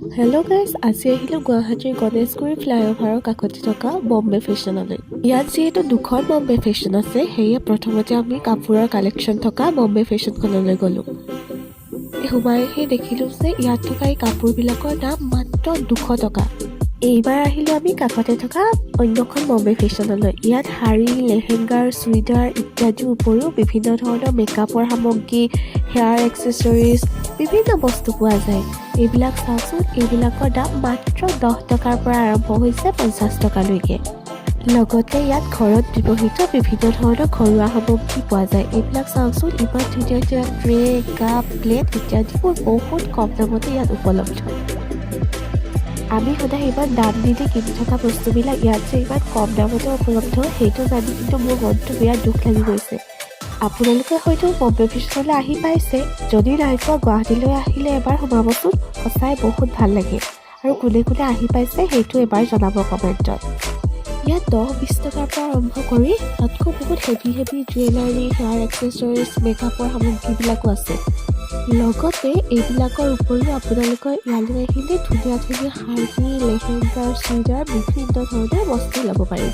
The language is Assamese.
হেল্ল' গাইজ, আজি আহিলোঁ গুৱাহাটীৰ গণেশগুৰি ফ্লাইঅভাৰৰ কাষতে থকা বম্বে ফেশ্বনলৈ। ইয়াত যিহেতু দুখন বম্বে ফেশ্বন আছে, সেয়ে প্ৰথমতে আমি কাপোৰৰ কালেকশ্যন থকা বম্বে ফেশ্বনখনলৈ গ'লোঁ। সোমাই আহি দেখিলোঁ যে ইয়াত থকা এই কাপোৰবিলাকৰ দাম মাত্ৰ 200 টকা। এইবাৰ আহিলোঁ আমি কাষতে থকা অন্যখন বম্বে ফেশ্বনলৈ। ইয়াত শাৰী, লেহেংগাৰ, চুইদাৰ ইত্যাদিৰ উপৰিও বিভিন্ন ধৰণৰ মেকআপৰ সামগ্ৰী, হেয়াৰ এক্সেছৰিজ, বিভিন্ন বস্তু পোৱা যায়। এইবিলাক চাওকচোন, এইবিলাকৰ দাম মাত্ৰ 10 টকাৰ পৰা আৰম্ভ হৈছে 50 টকালৈকে। লগতে ইয়াত ঘৰত ব্যৱহৃত বিভিন্ন ধৰণৰ ঘৰুৱা সামগ্ৰী পোৱা যায়। এইবিলাক চাওকচোন, ইমান ধুনীয়া ধুনীয়া ট্ৰে, কাপ, প্লেট ইত্যাদিবোৰ বহুত কম দামতে ইয়াত উপলব্ধ। আমি সদায় ইমান দাম নিদি কিনি থকা বস্তুবিলাক ইয়াত যে ইমান কম দামতে উপলব্ধ, সেইটো জানি কিন্তু মোৰ মনটো বিৰাট দুখ লাগি গৈছে। আপোনালোকে হয়তো বম্বে ফেশ্বনলৈ আহি পাইছে, যদি নাই পোৱা গুৱাহাটীলৈ আহিলে এবাৰ সোমাবচোন, সঁচাই বহুত ভাল লাগে। আৰু কোনে কোনে আহি পাইছে সেইটো এবাৰ জনাব কমেণ্টত। ইয়াত 10-20 টকাৰ পৰা আৰম্ভ কৰি তাতকৈ বহুত হেভি জুৱেলাৰী, হেয়াৰ এক্সেছৰিজ, মেকআপৰ সামগ্ৰীবিলাকো আছে। লগতে এইবিলাকৰ উপৰিও আপোনালোকৰ ইয়ালৈ আহিলে ধুনীয়া ধুনীয়া শাৰী, লেহেংগাৰ, চুইদাৰ বিভিন্ন ধৰণৰ বস্তু ল'ব পাৰিব।